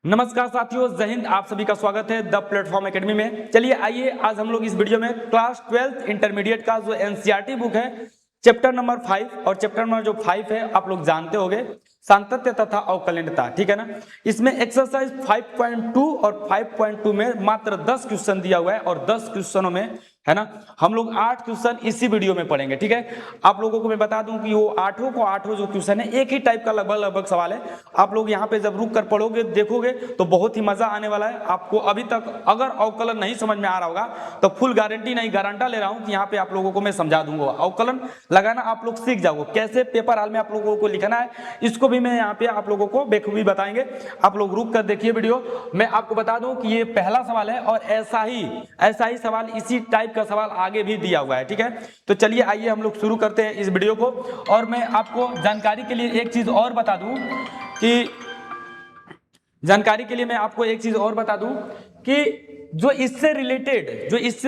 नमस्कार साथियों, जय हिंद। आप सभी का स्वागत है द प्लेटफॉर्म एकेडमी में। चलिए आइए आज हम लोग इस वीडियो में क्लास 12th इंटरमीडिएट का जो एनसीईआरटी बुक है चैप्टर नंबर 5 और चैप्टर नंबर जो 5 है आप लोग जानते होंगे, सांतत्य तथा अवकलनीयता, ठीक है ना। इसमें एक्सरसाइज 5.2 और 5.2 में मात्र 10 क्वेश्चन दिया हुआ है और 10 क्वेश्चनों में है ना हम लोग 8 क्वेश्चन इसी वीडियो में पढ़ेंगे, ठीक है। आप लोगों को मैं बता दूं कि वो आठों जो क्वेश्चन है एक ही टाइप का लगभग सवाल है। आप लोग यहाँ पे जब रुक कर पढ़ोगे देखोगे तो बहुत ही मजा आने वाला है आपको। अभी तक अगर अवकलन नहीं समझ में आ रहा होगा तो फुल गारंटी नहीं, गारंटा ले रहा हूं कि यहाँ पे आप लोगों को मैं समझा दूंगा। अवकलन लगाना आप लोग सीख जाओगे, कैसे पेपर हाल में आप लोगों को लिखना है इसको भी मैं यहाँ पे आप लोगों को बेखूबी बताएंगे। आप लोग रुक कर देखिए वीडियो। मैं आपको बता दूं कि ये पहला सवाल है और ऐसा ही सवाल इसी टाइप का सवाल आगे भी दिया हुआ है, ठीक है। तो चलिए आइए हम लोग शुरू करते हैं इस वीडियो को। और मैं आपको जानकारी के लिए एक चीज और बता दूं कि जो इससे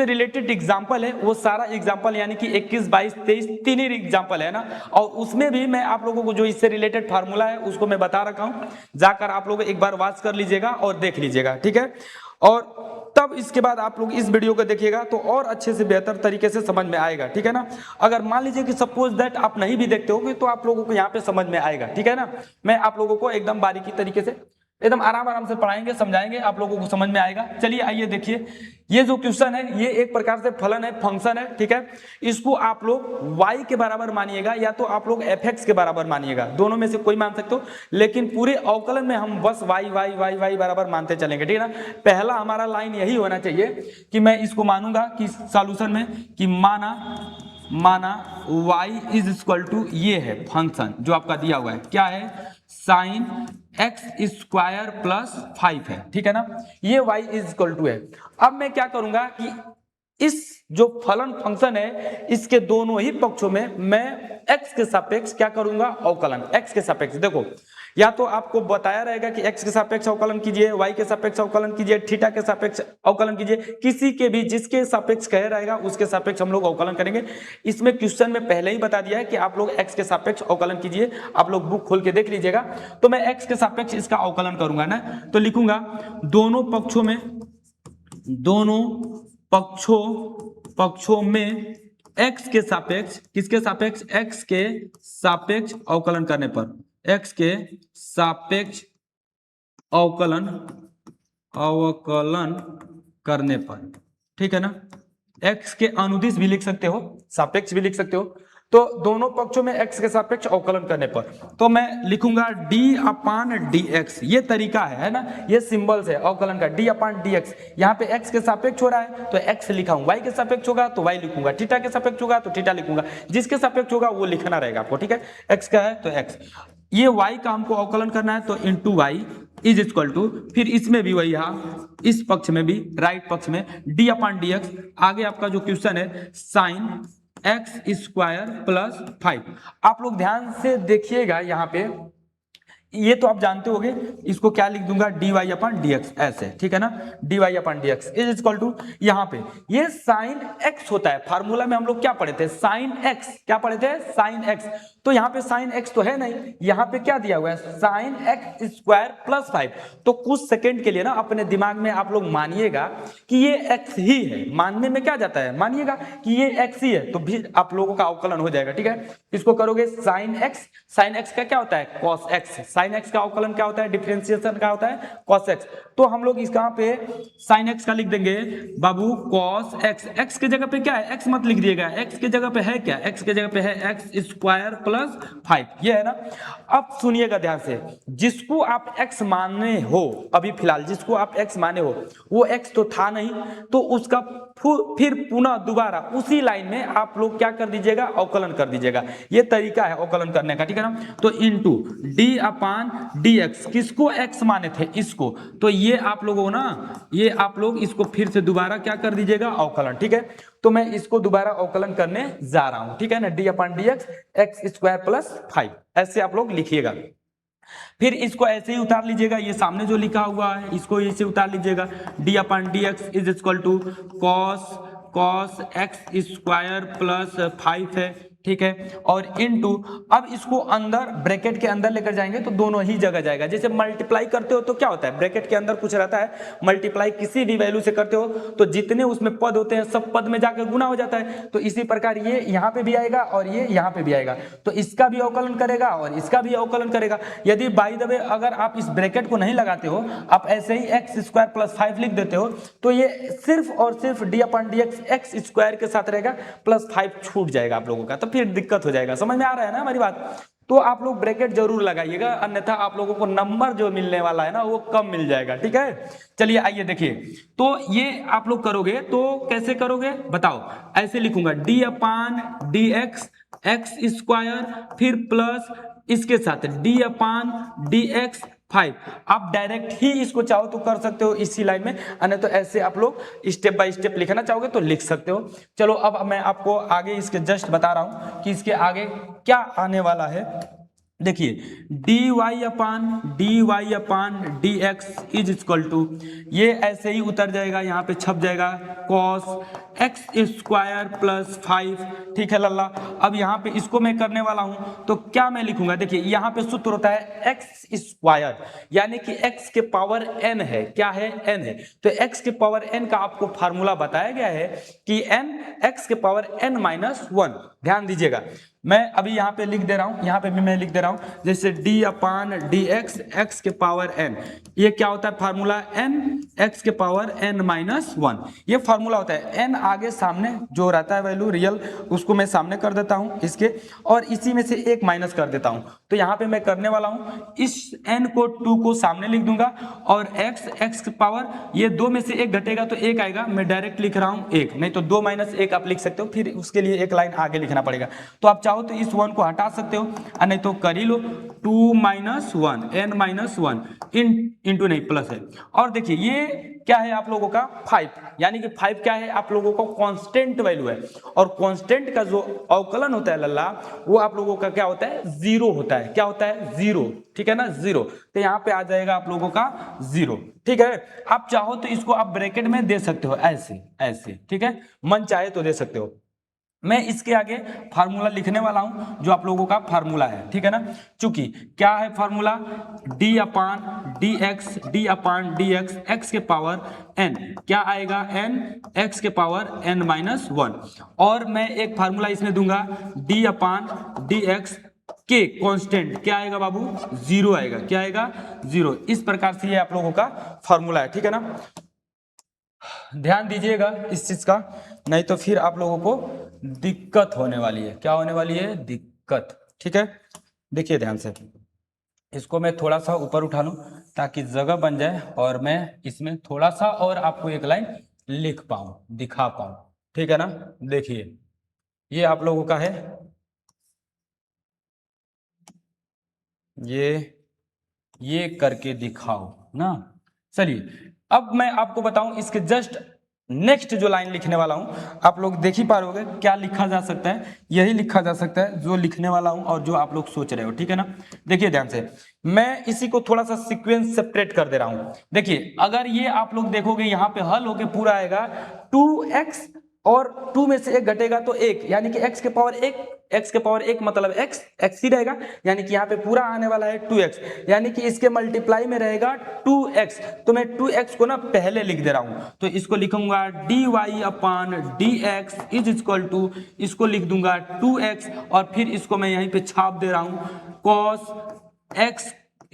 रिलेटेड एग्जाम्पल है वो सारा एग्जाम्पल यानी कि 21, 22, 23 तीन ही एग्जाम्पल है ना। और उसमें भी मैं आप लोगों को जो इससे रिलेटेड फार्मूला है उसको मैं बता रखा हूं, जाकर आप लोग एक बार वॉच कर लीजिएगा और देख लीजिएगा, ठीक है। और तब इसके बाद आप लोग इस वीडियो को देखिएगा तो और अच्छे से बेहतर तरीके से समझ में आएगा, ठीक है ना। अगर मान लीजिए कि सपोज दैट आप नहीं भी देखते होगे तो आप लोगों को यहाँ पे समझ में आएगा, ठीक है ना। मैं आप लोगों को एकदम बारीकी तरीके से एकदम आराम से पढ़ाएंगे, समझाएंगे, आप लोगों को समझ में आएगा। चलिए आइए देखिए, ये जो क्वेश्चन है ये एक प्रकार से फलन है, फंक्शन है, ठीक है। इसको आप लोग y के बराबर मानिएगा या तो आप लोग fx के बराबर मानिएगा, दोनों में से कोई मान सकते हो, लेकिन पूरे अवकलन में हम बस y बराबर मानते चलेंगे, ठीक है ना। पहला हमारा लाइन यही होना चाहिए कि मैं इसको मानूंगा कि सॉल्यूशन में कि माना y इज इक्वल टू ये है फंक्शन जो आपका दिया हुआ है, क्या है, साइन एक्स स्क्वायर प्लस 5 है, ठीक है ना। ये y इज इक्वल टू है। अब मैं क्या करूंगा कि इस जो फलन फंक्शन है इसके दोनों ही पक्षों में मैं x के सापेक्ष क्या करूंगा, अवकलन। x के सापेक्ष देखो, या तो आपको बताया रहेगा कि x के सापेक्ष अवकलन कीजिए, y के सापेक्ष अवकलन कीजिए, थीटा के सापेक्ष अवकलन कीजिए, किसी के भी जिसके सापेक्ष कह रहेगा उसके सापेक्ष हम लोग अवकलन करेंगे। इसमें क्वेश्चन में पहले ही बता दिया है कि आप लोग x के सापेक्ष अवकलन कीजिए, आप लोग बुक खोल के देख लीजिएगा। तो मैं x के सापेक्ष इसका अवकलन करूंगा ना, तो लिखूंगा दोनों पक्षों में x के सापेक्ष, किसके सापेक्ष, x के सापेक्ष अवकलन करने पर, x के सापेक्ष अवकलन करने पर, ठीक है ना। x के अनुदिश भी लिख सकते हो, सापेक्ष भी लिख सकते हो। तो दोनों पक्षों में x के सापेक्ष अवकलन करने पर तो मैं लिखूंगा d अपान dx, ये तरीका है ना, ये सिंबल्स है अवकलन का, d अपान dx। यहाँ पे x के सापेक्ष हो रहा है तो x लिखा हूं, y के सापेक्ष होगा तो y लिखूंगा, थीटा के सापेक्ष होगा तो थीटा लिखूंगा, जिसके सापेक्ष होगा वो लिखना रहेगा आपको, ठीक है। x का है तो x, ये y का हमको अवकलन करना है तो into y is equal to, फिर इसमें भी वही, यहाँ इस पक्ष में भी राइट पक्ष में d अपान dx। आगे आपका जो क्वेश्चन है साइन एक्स स्क्वायर प्लस 5। आप लोग ध्यान से देखिएगा, यहाँ पे ये तो आप जानते होंगे, इसको क्या लिख दूंगा, dy अपन dx ऐसे, ठीक है ना, dy upon dx is equal to, यहाँ पे ये साइन x होता है। फार्मूला में हम लोग क्या पढ़े थे, साइन x, क्या पढ़े थे, साइन x। तो यहाँ पे साइन x तो है नहीं, यहाँ पे क्या दिया हुआ है, साइन एक्स स्क्वायर प्लस 5। तो कुछ सेकंड के लिए ना अपने दिमाग में आप लोग मानिएगा कि ये x ही है, मानने में क्या जाता है, मानिएगा कि ये x ही है तो भी आप लोगों का अवकलन हो जाएगा, ठीक है। इसको करोगे साइन x का क्या होता है, कॉस x, साइन x का अवकलन क्या होता है, डिफरेंशिएशन क्या होता है, cos x। तो हम लोग इस यहाँ पे साइन x का लिख देंगे बाबू cos x, x के जगह पे क्या है, x मत लिख दिएगा, x के जगह पे है क्या, x के जगह पे है एक्स स्क्वायर प्लस 5, ये है ना। अब सुनिएगा ध्यान से, जिसको आप x माने हो, अभी फिलहाल जिसको आप x माने हो वो x तो था नहीं, तो उसका फिर पुनः दोबारा उसी लाइन में आप लोग क्या कर दीजिएगा, अवकलन कर दीजिएगा। ये तरीका है अवकलन करने का, ठीक है ना। तो इंटू d अपान dx, किसको x माने थे, इसको, तो ये आप लोगों ना, ये आप लोग इसको फिर से दोबारा क्या कर दीजिएगा, अवकलन, ठीक है। तो मैं इसको दोबारा अवकलन करने जा रहा हूं, ठीक है ना, d upon dx x square plus 5 ऐसे आप लोग लिखिएगा। फिर इसको ऐसे ही उतार लीजिएगा, ये सामने जो लिखा हुआ है इसको ऐसे उतार लीजिएगा, d upon dx is equal to cos x square plus 5 है, ठीक है, और इनटू, अब इसको अंदर ब्रैकेट के अंदर लेकर जाएंगे तो दोनों ही जगह जाएगा। जैसे मल्टीप्लाई करते हो तो क्या होता है, ब्रैकेट के अंदर कुछ रहता है, मल्टीप्लाई किसी भी वैल्यू से करते हो तो जितने उसमें पद होते हैं सब पद में जाकर गुना हो जाता है। तो इसी प्रकार ये यहाँ पे भी आएगा और ये यहाँ पे भी आएगा, तो इसका भी अवकलन करेगा और इसका भी अवकलन करेगा। यदि बाय द वे अगर आप इस ब्रैकेट को नहीं लगाते हो, आप ऐसे ही एक्स स्क्वायर प्लस 5 लिख देते हो, तो ये सिर्फ और सिर्फ D upon D x x square के साथ रहेगा, प्लस 5 छूट जाएगा आप लोगों का, तो फिर दिक्कत हो जाएगा। समझ में आ रहा है ना हमारी बात? तो आप लोग ब्रैकेट जरूर लगाइएगा, अन्यथा आप लोगों को नंबर जो मिलने वाला है ना वो कम मिल जाएगा। ठीक है, चलिए आइए देखिए, तो ये आप लोग करोगे तो कैसे करोगे बताओ? ऐसे लिखूंगा D upon D x x square, फिर प्लस इसके साथ डी अपान डी एक्स 5। आप डायरेक्ट ही इसको चाहो तो कर सकते हो इसी लाइन में, अन्य तो ऐसे आप लोग स्टेप बाय स्टेप लिखना चाहोगे तो लिख सकते हो। चलो अब मैं आपको आगे इसके जस्ट बता रहा हूं कि इसके आगे क्या आने वाला है। देखिए d y upon D x is equal to, ये ऐसे ही उतर जाएगा, यहाँ पे छप जाएगा कॉस एक्स स्क्वायर प्लस 5। ठीक है लल्ला, अब यहाँ पे इसको मैं करने वाला हूं तो क्या मैं लिखूंगा? देखिए यहाँ पे सूत्र होता है एक्स स्क्वायर, यानी कि एक्स के पावर एन है। क्या है? एन है। तो एक्स के पावर एन का आपको फार्मूला बताया गया है कि एन एक्स के पावर एन माइनस 1। ध्यान दीजिएगा, मैं अभी यहाँ पे लिख दे रहा हूं, यहाँ पे भी मैं लिख दे रहा हूं, जैसे D upon D x x के पावर एन, ये क्या होता है फार्मूला? एन एक्स के पावर एन माइनस 1, ये फार्मूला होता है। एन आगे सामने जो रहता है वैल्यू रियल, उसको मैं सामने कर देता हूं इसके, और इसी में से एक माइनस कर देता हूं। तो यहाँ पे मैं करने वाला हूं, इस एन को 2 को सामने लिख दूंगा, और एक्स एक्स के पावर, ये 2 में से 1 घटेगा तो 1 आएगा, मैं डायरेक्ट लिख रहा हूं 1, नहीं तो 2 माइनस 1 आप लिख सकते हो, फिर उसके लिए एक लाइन आगे लिखना पड़ेगा। तो आप चाहो तो इस 1 को हटा सकते हो, और नहीं तो कर ही लो 2 माइनस 1 एन माइनस 1 इंटू नहीं प्लस है। और देखिए ये क्या है आप लोगों का 5, यानी कि 5 क्या है आप लोगों को कांस्टेंट वैल्यू है, और कांस्टेंट का जो अवकलन होता है लल्ला, वो आप लोगों का क्या होता है? 0 होता है। क्या होता है? 0। ठीक है ना, 0। तो यहाँ पे आ जाएगा आप लोगों का 0। ठीक है, आप चाहो तो इसको आप ब्रैकेट में दे सकते हो ऐसे ऐसे, ठीक है, मन चाहे तो दे सकते हो। मैं इसके आगे फार्मूला लिखने वाला हूं जो आप लोगों का फार्मूला है। ठीक है ना, चूंकि क्या है formula? D upon D x x के पावर एन, क्या आएगा? एन एक्स के पावर एन माइनस 1। और मैं एक फार्मूला इसमें दूंगा, डी अपान डी एक्स के कांस्टेंट, क्या आएगा बाबू? 0 आएगा। क्या आएगा? 0। इस प्रकार से ये आप लोगों का फार्मूला है। ठीक है ना, ध्यान दीजिएगा इस चीज का, नहीं तो फिर आप लोगों को दिक्कत होने वाली है। क्या होने वाली है? दिक्कत। ठीक है, देखिए ध्यान से, इसको मैं थोड़ा सा ऊपर उठा लूं ताकि जगह बन जाए और मैं इसमें थोड़ा सा और आपको एक लाइन लिख पाऊं, दिखा पाऊं। ठीक है ना, देखिए ये आप लोगों का है, ये करके दिखाओ ना। चलिए अब मैं आपको बताऊं, इसके जस्ट नेक्स्ट जो लाइन लिखने वाला हूं, आप लोग देख ही पा रहे होगे क्या लिखा जा सकता है। यही लिखा जा सकता है जो लिखने वाला हूं और जो आप लोग सोच रहे हो। ठीक है ना, देखिए ध्यान से, मैं इसी को थोड़ा सा सीक्वेंस सेपरेट कर दे रहा हूं। देखिए अगर ये आप लोग देखोगे यहाँ पे हल होके पूरा आएगा 2x, और 2 में से 1 घटेगा तो 1, यानी कि x के पावर 1, x के पावर 1 मतलब x ही रहेगा, यानी कि यहाँ पे पूरा आने वाला है 2x, यानी कि इसके मल्टीप्लाई में रहेगा 2x। तो मैं 2x को ना पहले लिख दे रहा हूं, तो इसको लिखूंगा d y upon D x is equal to, इसको लिख दूंगा 2x, और फिर इसको मैं यहीं पे छाप दे रहा हूं cos x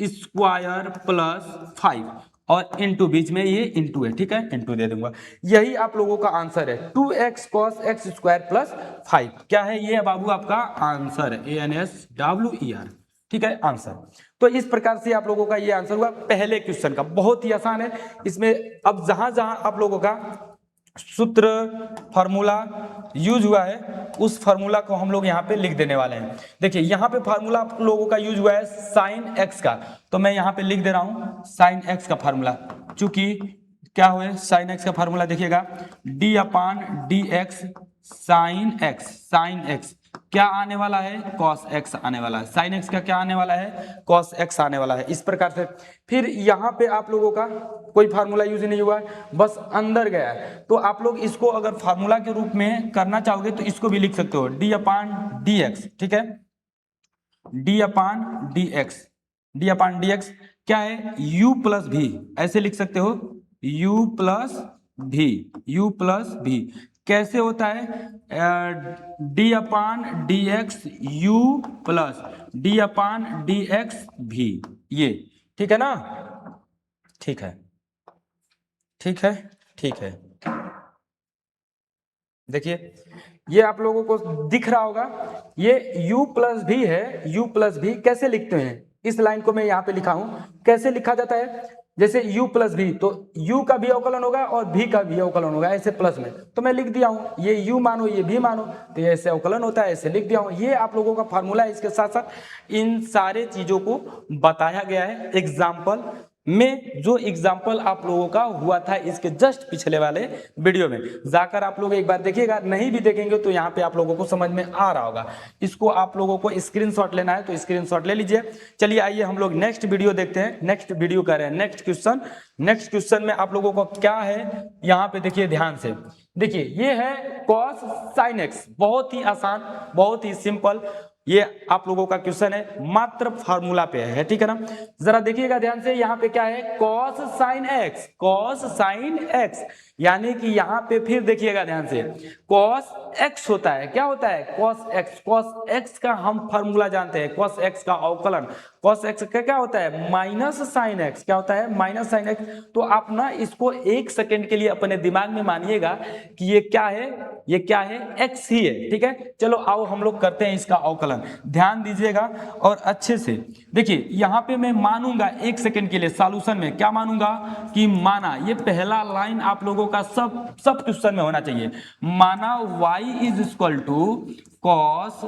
स्क्वायर प्लस 5, और इनटू बीच में ये इनटू है। ठीक है, इनटू दे दूंगा। यही आप लोगों का आंसर है, 2x cos x square plus 5। क्या है ये बाबू? आपका आंसर है ANSWER। ठीक है, आंसर। तो इस प्रकार से आप लोगों का ये आंसर हुआ पहले क्वेश्चन का, बहुत ही आसान है। इसमें अब जहां जहां आप लोगों का सूत्र फार्मूला यूज हुआ है, उस फार्मूला को हम लोग यहाँ पे लिख देने वाले हैं। देखिए यहाँ पे फार्मूला आप लोगों का यूज हुआ है साइन एक्स का, तो मैं यहाँ पे लिख दे रहा हूँ साइन एक्स का फार्मूला। चूंकि क्या हुआ साइन एक्स का फार्मूला, देखिएगा D upon D X sine x क्या आने वाला है, cos x आने वाला है, sin x का क्या आने वाला है, cos x आने वाला है। इस प्रकार से फिर यहाँ पे आप लोगों का कोई फार्मूला यूज नहीं हुआ है, बस अंदर गया है। तो आप लोग इसको अगर फार्मूला के रूप में करना चाहोगे तो इसको भी लिख सकते हो, d अपान डी एक्स, ठीक है, d upon D x, d upon D x क्या है, u प्लस भी, ऐसे लिख सकते हो, u प्लस भी, u प्लस भी कैसे होता है, D upon D x you plus D upon D x भी, ये ठीक है ना, ठीक है, ठीक है, ठीक है। देखिए ये आप लोगों को दिख रहा होगा, ये u प्लस भी है, u प्लस भी कैसे लिखते हैं, इस लाइन को मैं यहाँ पे लिखा हूं, कैसे लिखा जाता है, जैसे u प्लस भी, तो u का भी अवकलन होगा और v का भी अवकलन होगा, ऐसे प्लस में, तो मैं लिख दिया हूं, ये u मानो ये v मानो, तो ये ऐसे अवकलन होता है, ऐसे लिख दिया हूं। ये आप लोगों का फार्मूला है। इसके साथ साथ इन सारे चीजों को बताया गया है एग्जाम्पल में, जो एग्जाम्पल आप लोगों का हुआ था इसके जस्ट पिछले वाले वीडियो में, जाकर आप लोग एक बार देखिएगा, नहीं भी देखेंगे तो यहाँ पे आप लोगों को समझ में आ रहा होगा। इसको आप लोगों को स्क्रीनशॉट लेना है तो स्क्रीनशॉट ले लीजिए। चलिए आइए हम लोग नेक्स्ट वीडियो देखते हैं, नेक्स्ट वीडियो कर रहे हैं, नेक्स्ट क्वेश्चन। नेक्स्ट क्वेश्चन में आप लोगों को क्या है, यहाँ पे देखिए ध्यान से, देखिए ये है cos sin x, बहुत ही आसान, बहुत ही सिंपल, ये आप लोगों का क्वेश्चन है, मात्र फार्मूला पे है, ठीक है ना। जरा देखिएगा ध्यान से, यहाँ पे क्या है, cos sin x, cos sin x, यानी कि यहाँ पे फिर देखिएगा ध्यान से, cos x होता है, क्या होता है, cos x, cos x का हम फार्मूला जानते हैं, cos x का अवकलन, cos x का क्या होता है, माइनस sin x, क्या होता है, माइनस sin x। तो आप ना इसको एक सेकेंड के लिए अपने दिमाग में मानिएगा कि ये क्या है, ये क्या है, x ही है, ठीक है। चलो आओ हम लोग करते हैं इसका अवकलन, ध्यान दीजिएगा और अच्छे से देखिए। यहाँ पे मैं मानूंगा एक सेकेंड के लिए, सॉल्यूशन में क्या मानूंगा कि माना, ये पहला लाइन आप लोगों का सब क्वेश्चन में होना चाहिए, माना y is equal to cos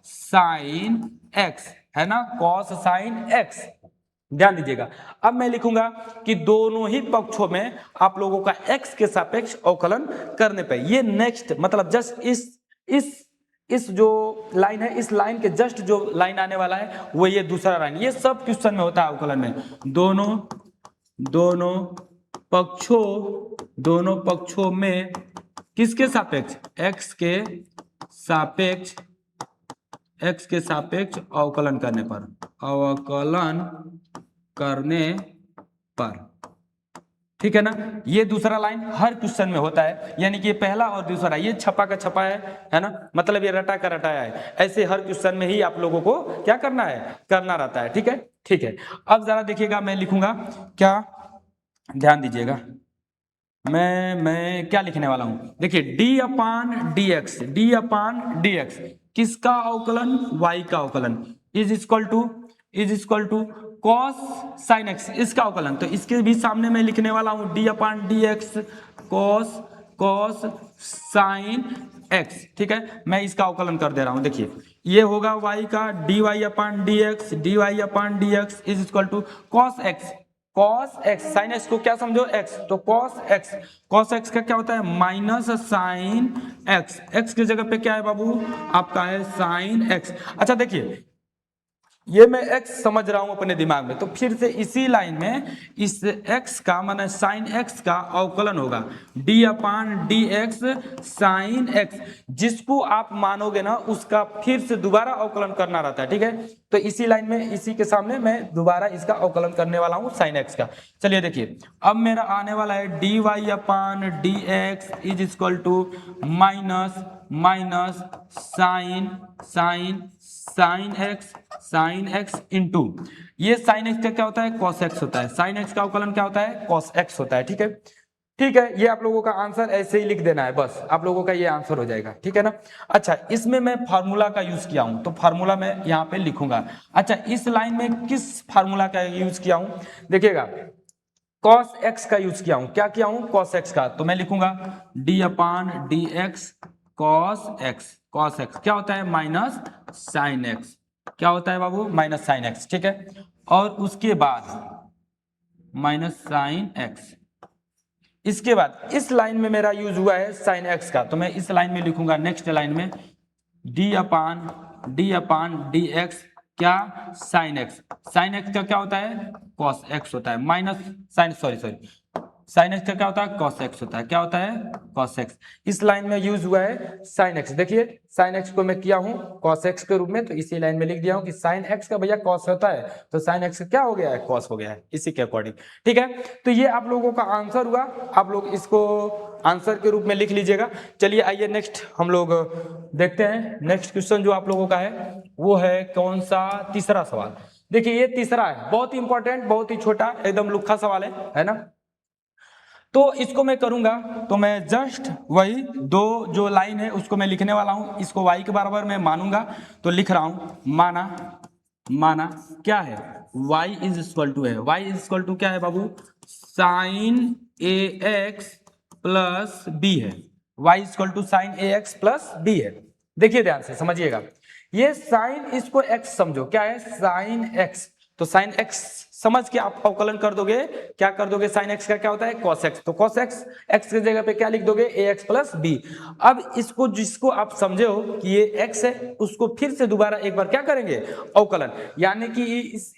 sin x, है ना, cos sin x। ध्यान दीजिएगा, अब मैं लिखूंगा कि दोनों ही पक्षों में आप लोगों का x के सापेक्ष अवकलन करने पे, ये नेक्स्ट मतलब जस्ट इस जो लाइन है, इस लाइन के जस्ट जो लाइन आने वाला है वो ये दूसरा लाइन, ये सब क्वेश्चन में होता है अवकलन में, दोनों पक्षों में किसके सापेक्ष, x के सापेक्ष अवकलन करने पर, ठीक है ना। ये दूसरा लाइन हर क्वेश्चन में होता है, यानी कि पहला और दूसरा, ये छपा का छपा है ना, मतलब ये रटा का रटाया है, ऐसे हर क्वेश्चन में ही आप लोगों को क्या करना है, करना रहता है, ठीक है, ठीक है। अब जरा देखिएगा, मैं लिखूंगा क्या, ध्यान दीजिएगा, मैं क्या लिखने वाला हूं, देखिए d अपान डी एक्स किसका अवकलन, y का अवकलन, is equal to cos sin x, इसका अवकलन, तो इसके भी सामने मैं लिखने वाला हूं d upon D X cos sin x, ठीक है। मैं इसका अवकलन कर दे रहा हूं, देखिए ये होगा y का dy upon D x is equal to cos x sin x को क्या समझो x, तो cos x का क्या होता है, माइनस sin x की जगह पे क्या है बाबू, आपका है sin x। अच्छा देखिए, ये मैं x समझ रहा हूं अपने दिमाग में, तो फिर से इसी लाइन में इस x का माने sin x का अवकलन होगा d upon D X sign x, जिसको आप मानोगे ना उसका फिर से दोबारा अवकलन करना रहता है, ठीक है। तो इसी लाइन में, इसी के सामने मैं दोबारा इसका अवकलन करने वाला हूं sin x का। चलिए देखिए, अब मेरा आने वाला है dy upon D x is equal to minus sine x into, ये साइन x का क्या होता है, cos x होता है, साइन x का अवकलन क्या होता है, cos x होता है, ठीक है, ठीक है। ये आप लोगों का आंसर ऐसे ही लिख देना है, बस आप लोगों का ये आंसर हो जाएगा, ठीक है ना। अच्छा, इसमें मैं फार्मूला का यूज किया हूं, तो फार्मूला मैं यहाँ पे लिखूंगा। अच्छा, इस लाइन में किस फार्मूला का यूज किया हूं, देखिएगा, cos x का यूज किया हूं, क्या किया हूं, cos x का, तो मैं लिखूंगा d upon D X cos x क्या होता है, माइनस साइन x, क्या होता है बाबू, माइनस साइन x, ठीक है। और उसके बाद माइनस साइन x, इसके बाद इस लाइन में मेरा यूज हुआ है साइन x का, तो मैं इस लाइन में लिखूंगा, नेक्स्ट लाइन में डी अपान डी एक्स क्या साइन एक्स, साइन एक्स का क्या होता है कॉस एक्स होता है, minus sine sorry sine x का क्या होता है कॉस एक्स होता है, क्या होता है कॉस एक्स। इस लाइन में यूज हुआ है साइन एक्स, देखिए साइन एक्स को मैं किया हूं कॉस एक्स के रूप में, तो इसी लाइन में लिख दिया हूं कि साइन एक्स का भैया कॉस होता है, तो साइन एक्स का क्या हो गया है कॉस हो गया है, इसी के अकॉर्डिंग। ठीक है, तो ये आप लोगों का आंसर हुआ, आप लोग इसको आंसर के रूप में लिख लीजिएगा। चलिए आइए नेक्स्ट हम लोग देखते हैं, नेक्स्ट क्वेश्चन जो आप लोगों का है वो है कौन सा, तीसरा सवाल। देखिए ये तीसरा है, बहुत ही इंपॉर्टेंट, बहुत ही छोटा, एकदम लुक्खा सवाल है ना। तो इसको मैं करूंगा, तो मैं जस्ट वही दो जो लाइन है उसको मैं लिखने वाला हूं, इसको y के बराबर मैं मानूंगा, तो लिख रहा हूं माना क्या है y इज इक्वल टू है, y इज इक्वल टू क्या है बाबू sine a x plus b है, y is equal to sine a x plus b है। देखिए ध्यान से समझिएगा, ये साइन इसको x समझो, क्या है साइन x, तो साइन x समझ के आप अवकलन कर दोगे, क्या कर दोगे साइन x का क्या होता है cos x, तो cos x x की जगह पे क्या लिख दोगे ax प्लस b। अब इसको जिसको आप समझे हो कि ये x है उसको फिर से दोबारा एक बार क्या करेंगे अवकलन, यानी कि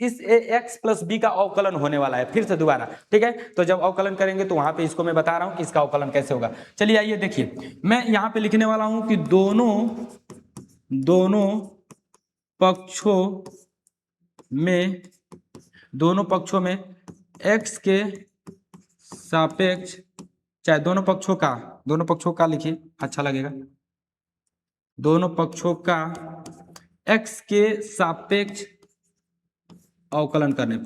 इस ax प्लस b का अवकलन होने वाला है फिर से दोबारा। ठीक है, तो जब अवकलन करेंगे तो वहां पे इसको मैं बता रहा हूं कि इसका अवकलन कैसे होगा। चलिए आइए देखिए, मैं यहां पे लिखने वाला हूं कि दोनों पक्षों में x के सापेक्ष, चाहे दोनों पक्षों का लिखिए अच्छा लगेगा, दोनों पक्षों का x के सापेक्ष अवकलन करने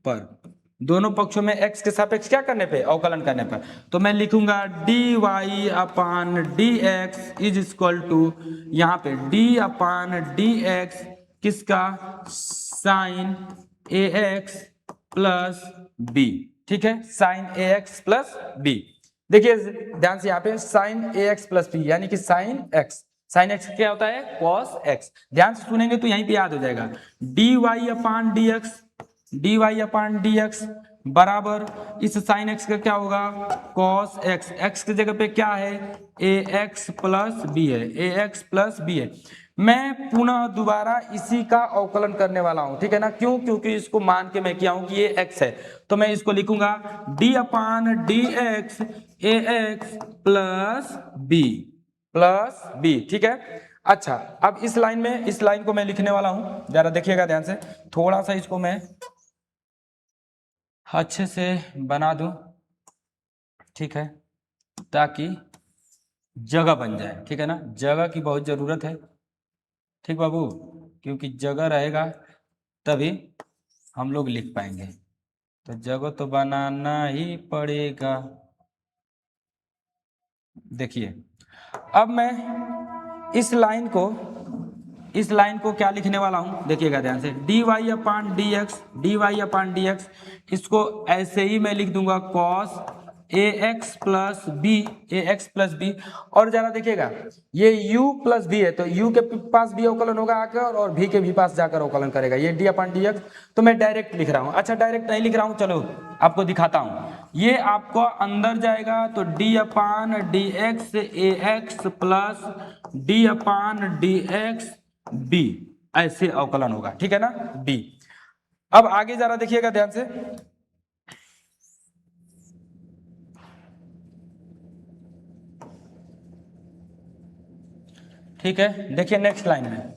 पर दोनों पक्षों में x के सापेक्ष क्या करने पे अवकलन करने पर, तो मैं लिखूंगा dy upon dx is equal to, यहाँ पे d अपान dx किसका साइन ax प्लस b। ठीक है, साइन ax प्लस b। देखिए ध्यान से यहाँ पे साइन ax प्लस b यानी कि साइन x, साइन x क्या होता है cos x, ध्यान से सुनेंगे तो यहीं पे याद हो जाएगा, dy अपान dx बराबर इस साइन x का क्या होगा cos x, x की जगह पे क्या है ax प्लस b है, ax प्लस b है। मैं पुनः दोबारा इसी का अवकलन करने वाला हूं, ठीक है ना, क्यों, क्योंकि इसको मान के मैं किया हूं कि ये x है, तो मैं इसको लिखूंगा d upon dx ax plus b। ठीक है, अच्छा अब इस लाइन को मैं लिखने वाला हूं, जरा देखिएगा ध्यान से, थोड़ा सा इसको मैं अच्छे से बना दूं, ठीक है, ताकि जगह बन जाए। ठीक है ना, जगह की बहुत जरूरत है, ठीक बाबू, क्योंकि जगह रहेगा तभी हम लोग लिख पाएंगे, तो जगह तो बनाना ही पड़ेगा। देखिए अब मैं इस लाइन को क्या लिखने वाला हूं, देखिएगा ध्यान से, dy अपान dx इसको ऐसे ही मैं लिख दूंगा cos ax प्लस b, और जरा देखिएगा ये u प्लस b है, तो u के पास भी अवकलन होगा आकर और v के भी पास जाकर अवकलन करेगा, ये d अपान dx, तो मैं डायरेक्ट लिख रहा हूं, अच्छा डायरेक्ट नहीं लिख रहा हूं, चलो आपको दिखाता हूं, ये आपको अंदर जाएगा तो d upon dx ax plus d upon dx b ऐसे अवकलन होगा। ठीक है ना b। अब आगे जरा देखिएगा ध्यान से, ठीक है, देखिए नेक्स्ट लाइन में,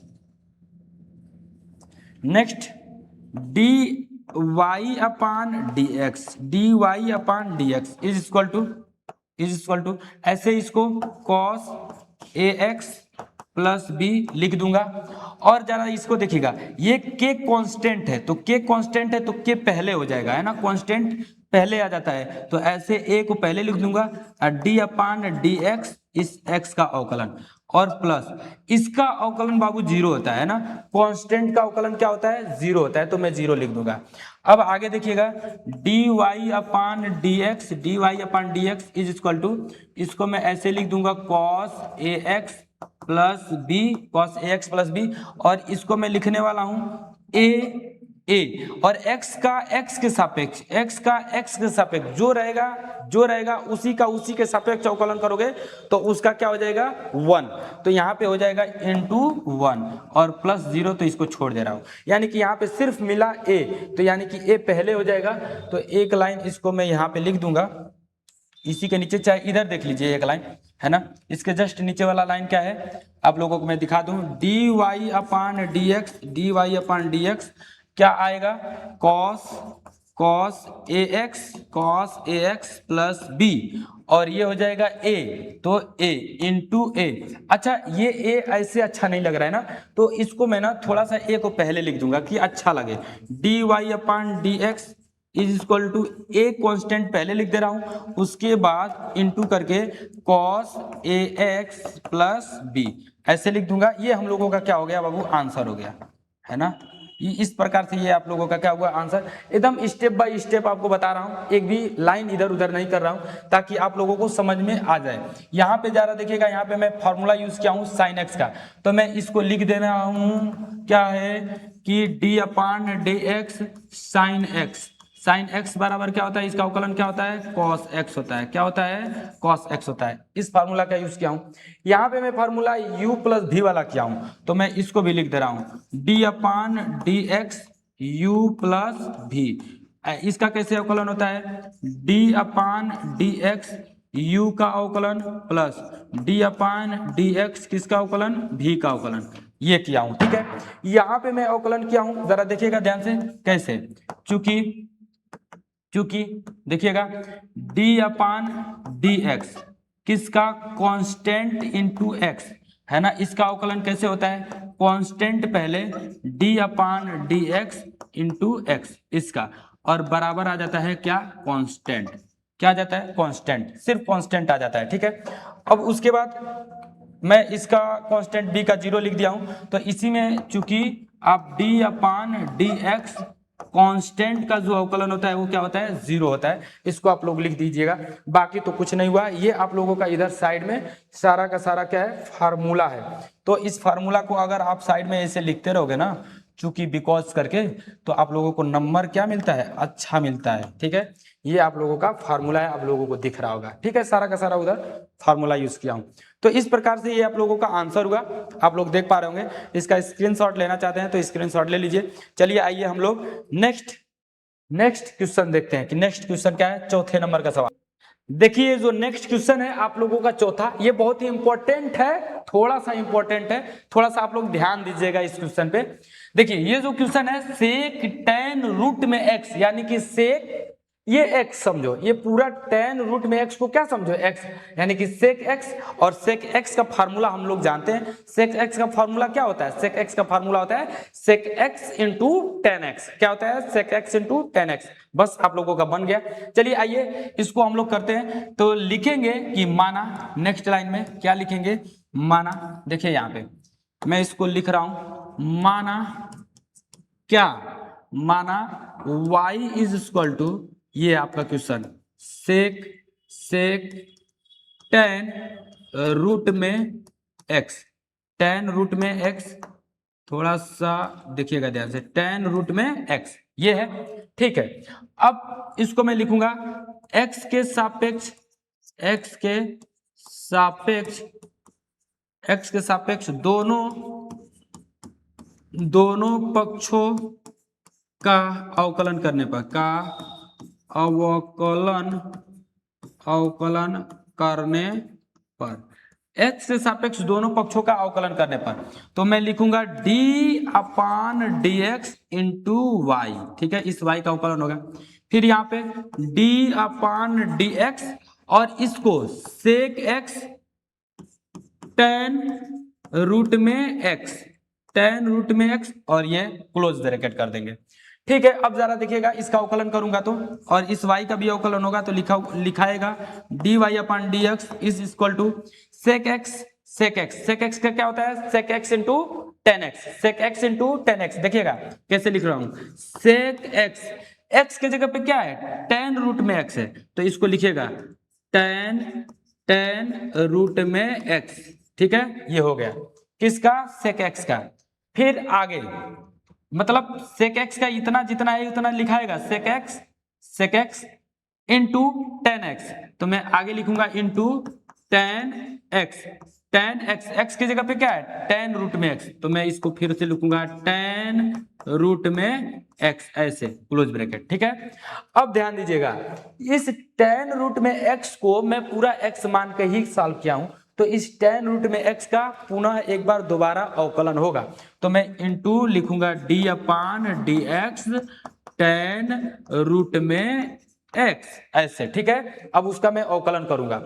next dy upon dx is equal to ऐसे इसको cos ax प्लस b लिख दूंगा, और जरा इसको देखिएगा ये k कांस्टेंट है, तो k कांस्टेंट है तो k पहले हो जाएगा, है ना, कांस्टेंट पहले आ जाता है, तो ऐसे a को पहले लिख दूंगा, d अपान dx इस x का अवकलन, और प्लस इसका अवकलन बाबू जीरो होता है ना, कांस्टेंट का अवकलन क्या होता है जीरो होता है, तो मैं जीरो लिख दूंगा। अब आगे देखिएगा dy upon dx is equal to, इसको मैं ऐसे लिख दूंगा cos ax प्लस b, और इसको मैं लिखने वाला हूं a ए, और x का x के सापेक्ष जो रहेगा उसी के सापेक्ष अवकलन करोगे तो उसका क्या हो जाएगा 1, तो यहाँ पे हो जाएगा इंटू 1 और प्लस 0, तो इसको छोड़ दे रहा हूँ, यानी कि यहाँ पे सिर्फ मिला a, तो यानी कि a पहले हो जाएगा। तो एक लाइन इसको मैं यहाँ पे लिख दूंगा, इसी के नीचे, चाहे इधर देख लीजिए एक लाइन है ना, इसके जस्ट नीचे वाला लाइन क्या है आप लोगों को मैं दिखा दूं, dy अपान dx क्या आएगा, cos ax प्लस b, और ये हो जाएगा a, तो a इंटू a। अच्छा ये a ऐसे अच्छा नहीं लग रहा है ना, तो इसको मैं ना थोड़ा सा a को पहले लिख दूंगा कि अच्छा लगे, dy upon dx is equal to a constant पहले लिख दे रहा हूं, उसके बाद इंटू करके cos ax प्लस b ऐसे लिख दूंगा। ये हम लोगों का क्या हो गया बाबू, आंसर हो गया है ना। इस प्रकार से ये आप लोगों का क्या हुआ आंसर, एकदम स्टेप बाय स्टेप आपको बता रहा हूं, एक भी लाइन इधर उधर नहीं कर रहा हूं ताकि आप लोगों को समझ में आ जाए। यहाँ पे जरा देखिएगा, यहाँ पे मैं फॉर्मूला यूज किया हूं साइन एक्स का, तो मैं इसको लिख दे रहा हूं क्या है कि D upon D X sine x, sine X बराबर क्या होता है, इसका अवकलन क्या होता है कॉस एक्स होता है, क्या होता है कॉस एक्स होता है। इस फार्मूला का यूज किया हूं, यहाँ पे मैं फार्मूला u प्लस भी वाला किया हूं, तो मैं इसको भी लिख दे रहा हूं D upon D x you plus भी। इसका कैसे अवकलन होता है, D upon D x you का अवकलन plus D upon D x किसका अवकलन, भी का अवकलन, ये किया हूं। ठीक है, यहाँ पे मैं अवकलन किया हूं, जरा देखिएगा ध्यान से कैसे, चूंकि देखिएगा d अपान डी एक्स किसका, कांस्टेंट इनटू x है ना, इसका अवकलन कैसे होता है, कांस्टेंट पहले d upon D x into x इसका, और बराबर आ जाता है क्या कांस्टेंट, क्या आ जाता है कांस्टेंट, सिर्फ कांस्टेंट आ जाता है। ठीक है, अब उसके बाद मैं इसका कांस्टेंट b का 0 लिख दिया हूं, तो इसी में चूंकि आप d upon D x constant का जो अवकलन होता है वो क्या होता है 0 होता है, इसको आप लोग लिख दीजिएगा। बाकी तो कुछ नहीं हुआ, ये आप लोगों का इधर साइड में सारा का सारा क्या है फार्मूला है, तो इस फार्मूला को अगर आप साइड में ऐसे लिखते रहोगे ना चूंकि बिकॉज करके, तो आप लोगों को नंबर क्या मिलता है, अच्छा मिलता है। ठीक है, ये आप लोगों का फार्मूला है, आप लोगों को दिख रहा होगा। ठीक है, सारा का सारा उधर फार्मूला यूज किया हूं, तो इस प्रकार से ये आप लोगों का आंसर हुआ, आप लोग देख पा रहे होंगे। इसका स्क्रीनशॉट लेना चाहते हैं तो स्क्रीनशॉट ले लीजिए। चलिए आइए हम लोग नेक्स्ट क्वेश्चन देखते हैं कि नेक्स्ट क्वेश्चन क्या है, चौथे नंबर का सवाल। देखिए जो नेक्स्ट क्वेश्चन है आप लोगों का चौथा, ये बहुत ही इंपॉर्टेंट है, थोड़ा सा इंपॉर्टेंट है, थोड़ा सा आप लोग ध्यान दीजिएगा इस क्वेश्चन पे। देखिए ये जो क्वेश्चन है सेक टेन रूट में एक्स, यानी कि सेक ये x समझो, ये पूरा टेन रूट में x को क्या समझो x, यानी कि सेक x, और सेक x का फार्मूला हम लोग जानते हैं, सेक x का फार्मूला क्या होता है, सेक x का फार्मूला होता है sec x into tan x, क्या होता है sec x into tan x, बस आप लोगों का बन गया। चलिए आइए इसको हम लोग करते हैं, तो लिखेंगे कि माना, नेक्स्ट लाइन में क्या लिखेंगे, माना, देखिए यहाँ पे मैं इसको लिख रहा हूं, माना क्या, माना y इज इक्वल टू, ये आपका क्वेश्चन सेक टेन रूट में x, टेन रूट में x, थोड़ा सा देखिएगा ध्यान से, टेन रूट में x ये है। ठीक है, अब इसको मैं लिखूंगा x के सापेक्ष दोनों पक्षों का अवकलन करने पर, का अवकलन करने पर, x के सापेक्ष दोनों पक्षों का अवकलन करने पर, तो मैं लिखूंगा d upon D x into Y. ठीक है, इस y का अवकलन होगा, फिर यहाँ पे d अपान डी एक्स, और इसको सेक x टेन रूट में x, टेन रूट में x, और ये क्लोज ब्रैकेट कर देंगे। ठीक है, अब जरा देखिएगा इसका अवकलन करूंगा तो, और इस y का भी अवकलन होगा तो लिखाएगा dy upon D x is equal to sec x का क्या होता है sec x into tan x, sec x into tan x, देखिएगा कैसे लिख रहा हूं, सेक x के जगह पे क्या है टेन रूट में x है, तो इसको लिखिएगा टेन रूट में x। ठीक है, ये हो गया किसका सेक x का। फिर आगे मतलब sec x का इतना जितना है उतना लिखाएगा sec x into tan x, तो मैं आगे लिखूंगा इंटू टेन एक्स एक्स की जगह पे क्या है टेन रूट में एक्स, तो मैं इसको फिर से लिखूंगा टेन रूट में एक्स ऐसे क्लोज ब्रैकेट। ठीक है, अब ध्यान दीजिएगा इस टेन रूट में एक्स को मैं पूरा एक्स मान के ही सॉल्व किया हूं, तो इस टेन रूट में एक्स का पुनः एक बार दोबारा अवकलन होगा, तो मैं इंटू लिखूंगा D upon D x tan root में एक्स ऐसे। ठीक है, अब उसका मैं अवकलन करूंगा,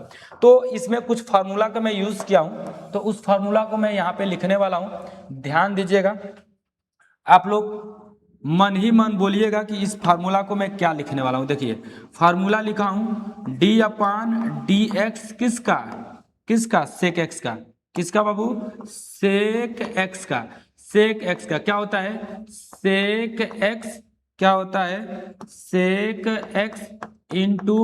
तो इसमें कुछ फार्मूला का मैं यूज किया हूं, तो उस फार्मूला को मैं यहां पे लिखने वाला हूं, ध्यान दीजिएगा। आप लोग मन ही मन बोलिएगा कि इस फार्मूला को मैं क्या लिखने वाला हूं। देखिए फार्मूला लिखा हूं डी अपान डी एक्स किसका सेक एक्स का, किसका बाबू सेक एक्स का। सेक एक्स का क्या होता है सेक एक्स, क्या होता है sec x into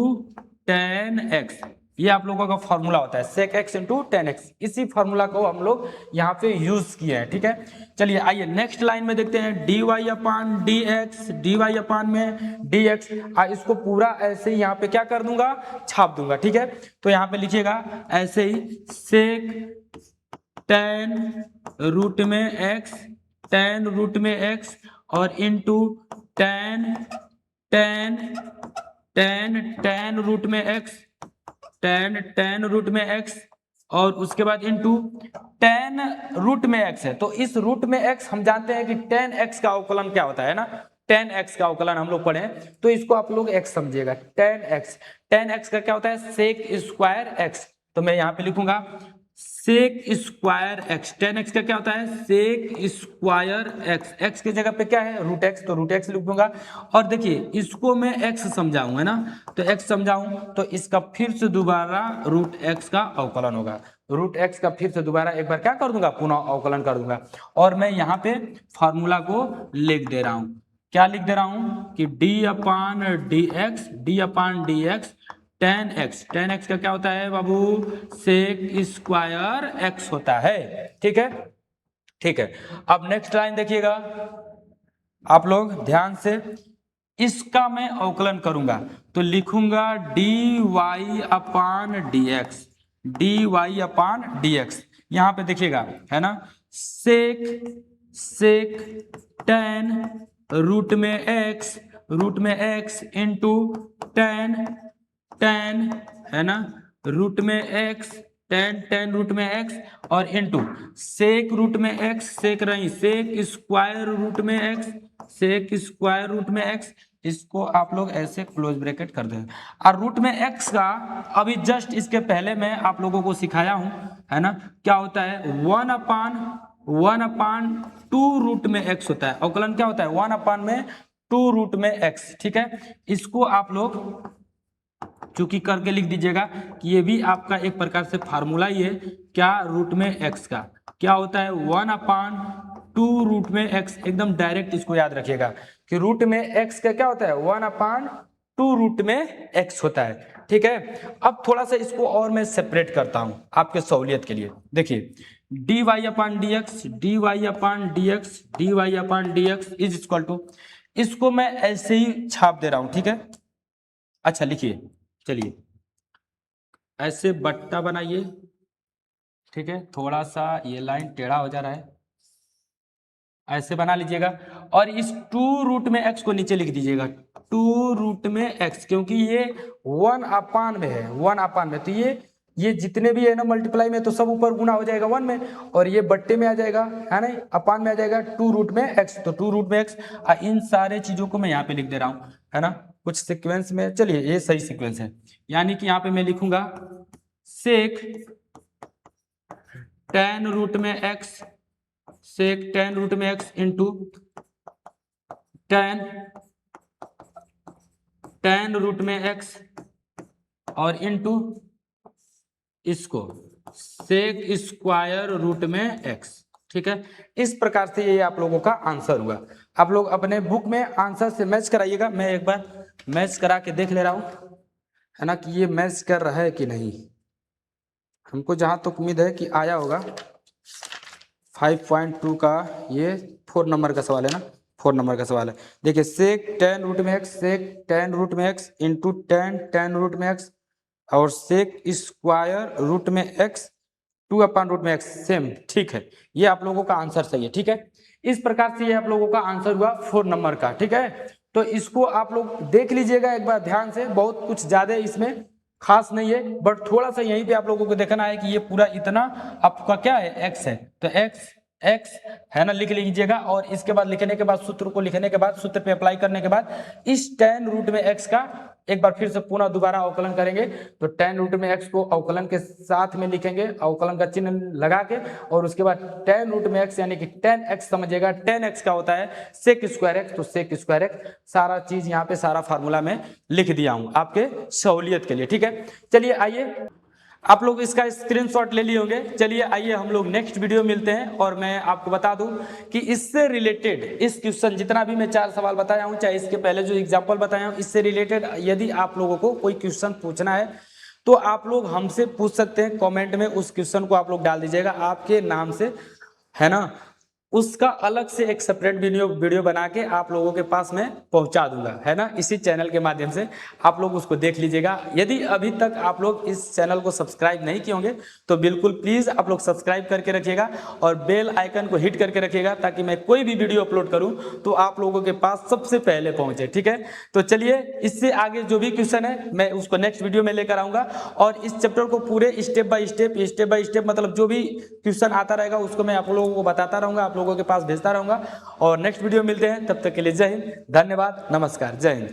tan x, ये आप लोगों का फॉर्मूला होता है sec x into tan x. इसी फॉर्मूला को हम लोग यहाँ पे यूज किए हैं। ठीक है, चलिए आइए नेक्स्ट लाइन में देखते हैं D y upon D x, D y अपान में डी एक्स, इसको पूरा ऐसे ही यहाँ पे क्या कर दूंगा छाप दूंगा। ठीक है, तो यहाँ पे लिखिएगा ऐसे ही सेक टेन रूट में एक्स, टेन रूट में एक्स और into tan tan tan tan root में एक्स, टेन रूट में एक्स और उसके बाद इंटू टेन रूट में एक्स है, तो इस रूट में एक्स हम जानते हैं कि टेन एक्स का अवकलन क्या होता है ना, टेन एक्स का अवकलन हम लोग पढ़े, तो इसको आप लोग एक्स समझिएगा। टेन एक्स का क्या होता है सेक स्क्वायर एक्स, तो मैं यहाँ पे लिखूंगा sec square x. Tan x का क्या होता है सेक स्क्वायर एक्स, एक्स की जगह पे क्या है रूट एक्स, तो रूट एक्स लिख दूंगा। और देखिए इसको मैं एक्स समझाऊं है ना, तो एक्स समझाऊं तो इसका फिर से दोबारा रूट एक्स का अवकलन होगा, रूट एक्स का फिर से दोबारा एक बार क्या कर दूंगा पुनः अवकलन कर दूंगा। और मैं यहाँ पे फॉर्मूला को लिख दे रहा हूं, क्या लिख दे रहा हूं कि D upon D x tan x का क्या होता है बाबू सेक स्क्वायर एक्स होता है। ठीक है, ठीक है, अब नेक्स्ट लाइन देखिएगा आप लोग ध्यान से, इसका मैं अवकलन करूंगा तो लिखूंगा d y upon D x. यहां पे देखिएगा है ना सेक टेन रूट में एक्स इंटू टेन है ना रूट में एक्स, टेन रूट में एक्स और इंटू सेक रूट में एक्स, सेक रही सेक स्क्वायर रूट में एक्स, इसको आप लोग ऐसे क्लोज ब्रैकेट कर दें। और रूट में एक्स का अभी जस्ट इसके पहले मैं आप लोगों को सिखाया हूं है ना, क्या होता है वन अपान टू रूट में एक्स होता है, अवकलन क्या होता है वन अपान में टू रूट में एक्स। ठीक है, इसको आप लोग चूंकि करके लिख दीजिएगा कि ये भी आपका एक प्रकार से फार्मूला ही है, क्या रूट में एक्स का क्या होता है वन अपान टू रूट में एक्स, एकदम डायरेक्ट इसको याद रखिएगा कि रूट में एक्स का क्या होता है वन अपान टू रूट में एक्स होता है। ठीक है, अब थोड़ा सा इसको और मैं सेपरेट करता हूं आपके सहूलियत के लिए। देखिए d y upon D x is equal to, इसको मैं ऐसे ही छाप दे रहा हूं। ठीक है, अच्छा लिखिए, चलिए ऐसे बट्टा बनाइए। ठीक है, थोड़ा सा ये लाइन टेढ़ा हो जा रहा है, ऐसे बना लीजिएगा और इस टू रूट में एक्स को नीचे लिख दीजिएगा टू रूट में एक्स, क्योंकि ये वन अपान में है, वन अपान में, तो ये जितने भी है ना मल्टीप्लाई में तो सब ऊपर गुना हो जाएगा वन में और ये बट्टे में आ जाएगा है ना, अपान में आ जाएगा टू रूट में एक्स, तो टू रूट में एक्स। इन सारे चीजों को मैं यहाँ पे लिख दे रहा हूँ है ना कुछ सीक्वेंस में, चलिए ये सही सीक्वेंस है, यानी कि यहाँ पे मैं लिखूंगा सेक टेन रूट में एक्स, सेक टेन रूट में एक्स इंटू टेन रूट में एक्स और इंटू इसको सेक स्क्वायर रूट में एक्स। ठीक है, इस प्रकार से ये आप लोगों का आंसर हुआ। आप लोग अपने बुक में आंसर से मैच कराइएगा, मैं एक बार मैच करा के देख ले रहा हूं है ना कि ये मैच कर रहा है कि नहीं। हमको जहां तक उम्मीद है कि आया होगा 5.2 का, ये 4 नंबर का सवाल है ना, 4 नंबर का सवाल है। देखिए सेक टेन रूट में एक्स, सेक टेन रूट में x into tan tan root में एक्स और सेक स्क्वायर रूट में एक्स 2/√x सेम, ठीक है। ये आप लोगों का आंसर सही है, ठीक है। इस प्रकार से ये आप लोगों का आंसर हुआ 4 नंबर का, ठीक है। तो इसको आप लोग देख लीजिएगा एक बार ध्यान से, बहुत कुछ ज्यादा इसमें खास नहीं है, बट थोड़ा सा यहीं पे आप लोगों को देखना है कि ये पूरा इतना आपका क्या है, x है। तो x x है ना, लिख लीजिएगा। और इसके बाद लिखने के बाद, सूत्र को लिखने के बाद, सूत्र पे अप्लाई करने के बाद इस टेन रूट में x का एक बार फिर से पुनः दोबारा अवकलन करेंगे। तो टेन रूट में x को अवकलन के साथ में लिखेंगे, अवकलन का चिन्ह लगा के, और उसके बाद टेन रूट में x यानी कि टेन एक्स समझिएगा। टेन एक्स का होता है सेक स्क्वायर एक्स, तो सेक स्क्वायर एक्स सारा चीज यहाँ पे सारा फार्मूला में लिख दिया हूं आपके सहूलियत के लिए, ठीक है। चलिए आइए, आप लोग इसका स्क्रीनशॉट ले लिए होंगे। चलिए आइए हम लोग नेक्स्ट वीडियो मिलते हैं। और मैं आपको बता दूं कि इससे रिलेटेड इस क्वेश्चन जितना भी मैं 4 सवाल बताया हूं, चाहे इसके पहले जो एग्जांपल बताया हूं, इससे रिलेटेड यदि आप लोगों को कोई क्वेश्चन पूछना है तो आप लोग हमसे पूछ सकते हैं। कमेंट में उस क्वेश्चन को आप लोग डाल दीजिएगा आपके नाम से, है ना। उसका अलग से एक सेपरेट वीडियो बना के आप लोगों के पास में पहुंचा दूंगा, है ना, इसी चैनल के माध्यम से। आप लोग उसको देख लीजिएगा। यदि अभी तक आप लोग इस चैनल को सब्सक्राइब नहीं किए होंगे तो बिल्कुल प्लीज आप लोग सब्सक्राइब करके रखिएगा और बेल आइकन को हिट करके रखिएगा, ताकि मैं कोई भी वीडियो अपलोड करूं तो आप लोगों के पास सबसे पहले पहुंचे, ठीक है। तो चलिए, इससे आगे जो भी क्वेश्चन है मैं उसको नेक्स्ट वीडियो में लेकर आऊंगा। और इस चैप्टर को पूरे स्टेप बाय स्टेप मतलब जो भी क्वेश्चन आता रहेगा उसको मैं आप लोगों को बताता रहूंगा, आप लोगों के पास भेजता रहूंगा। और नेक्स्ट वीडियो मिलते हैं, तब तक के लिए जय हिंद, धन्यवाद, नमस्कार, जय हिंद।